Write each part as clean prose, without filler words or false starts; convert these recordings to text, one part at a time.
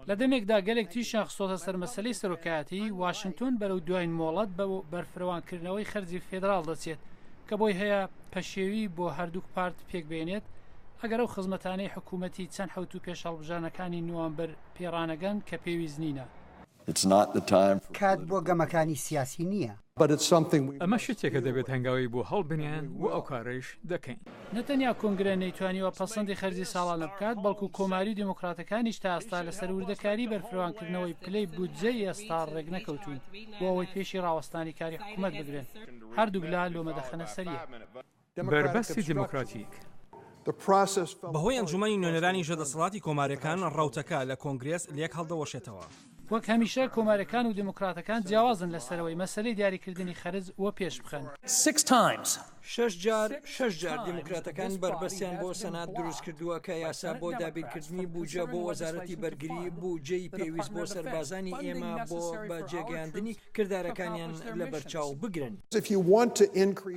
لە دەمێکدا گەلێک تریشیان خستۆتە سەر مەسەلەی سەرۆکایەتی واشنگتن بەرەو دوای مۆڵەت بە بەرفرەوانکردنەوەی خەرجی فێدراڵ دەچێت کە بۆی هەیە پەشێوی بۆ هەردووک پارت پێک بێنێت ئەگەر ئەو خزمەتانەی حکوومەتی چەند حەوت و پێشهەڵبژانەکانی نوامبەر پێڕانەگەن کە پێویست نینە. کات بۆ گەمەکانی سیاسی نییە. ئەمە شتێکە دەبێت هەنگاوی بۆ هەڵبنیان و ئەو کارەش دەکەین. نەتەنیا کۆنگرە نەیتوانیوە پەسەندی خەرجی ساڵانە بکات بەڵکو کۆماری دیموکراتەکانیش تا ئێستا لەسەر وردەکاری بەرفرەوانکردنەوەی پلەی بودجەی ئێستا ڕێک نەکەوتون بۆ ئەوەی پێشی ڕاوەستانی کاری حکوومەت بگرێن. هەردوو لا لۆمەدەخەنە سەریە. بەربەستی دیموکراتیک بەهۆی ئەنجومەنی نوێنەرانی ژەدەسەڵاتی کۆماریەکان ڕاوتەکە لە کۆنگرێس لێک هەڵدەوەشێتەوە. وەک هەمیشە کۆماریەکان و دیموکراتەکان جیاوازن لەسەرەوەی مەسەلەی دیاریکردنی خەرج وە پێش بخەن. 6 جار دیموکراتەکان بربەستیان بۆ سەنات دروست کردووە کە یاسا بۆ دابینکردنی بوجە بۆ وەزارەتی بەرگری بوجەی پێویست بۆ سەربازانی ئێمە بۆ بەجێگەیاندنی کردارەکانیان لە بەرچاو بگرن.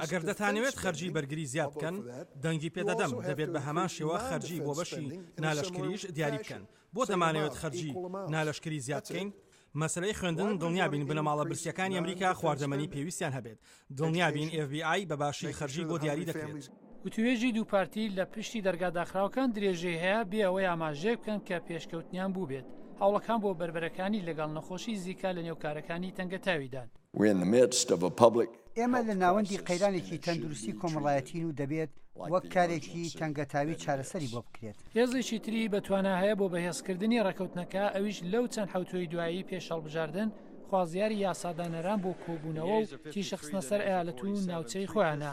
ئەگەر دەتانەوێت خەرجی بەرگری زیاد بکەن دەنگی پێدەدەم دەبێت بە هەمان شێوە خەرجی بۆ بەشی نالەشکریش دیاری بکەن. بۆ دەمانەوێت خەرجی نالەشکری زیاد بکەین؟ مەسلەی خوێندن دڵنیابین بنەماڵە برسیەکانی ئەمریکا خواردەمەنی پێویستیان هەبێت. دڵنیابین FBI بە باشی خەرجی بۆ دیاری دەکرێت. وتوێژی دوو پارتی لە پشتی دەرگاداخراوەکان درێژەی هەیە بێ ئەوەی ئاماژێ بکەن کە پێشکەوتنیان بوو بێت. هەوڵەکان بۆ بربەرەکانی لەگەڵ نەخۆشی زیکا لە نێوکارەکانی تەنگەتاویدان. ئێمە لە ناوەندی قەیرانێکی تەندروستی کۆمەڵایەتین و دەبێت وەک کارێکی تەنگەتاوی چارەسەری بۆ بکرێت. هێزێکی تری بەتوانە هەیە بۆ بەهێزکردنی ڕێکەوتنەکە ئەویش لەو چەند حوتۆی دوایی پێشهەڵبژاردن خوازیاری یاسادانەران بۆ کۆبوونەوە و تیشەخستنە سەر ئەیالەت و ناوچەی خۆیانە.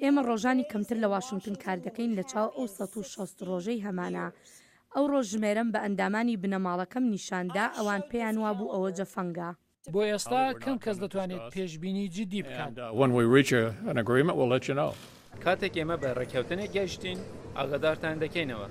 ئێمە ڕۆژانی کەمتر لە واشنگتن کار دەکەین لە چاو ئەو 160 ڕۆژەی هەمانە. ئەو ڕۆژژمێرەم بە ئەندامانی بنەماڵەکەم نیشاندا ئەوان پێیان وا بوو ئەوە جەفەنگە. بۆ ئێستا کەم کەس دەتوانێت پێشبینی جدی بکات. کاتێک ئێمە بە ڕێککەوتنێک گەیشتین ئاگادارتان دەکەینەوە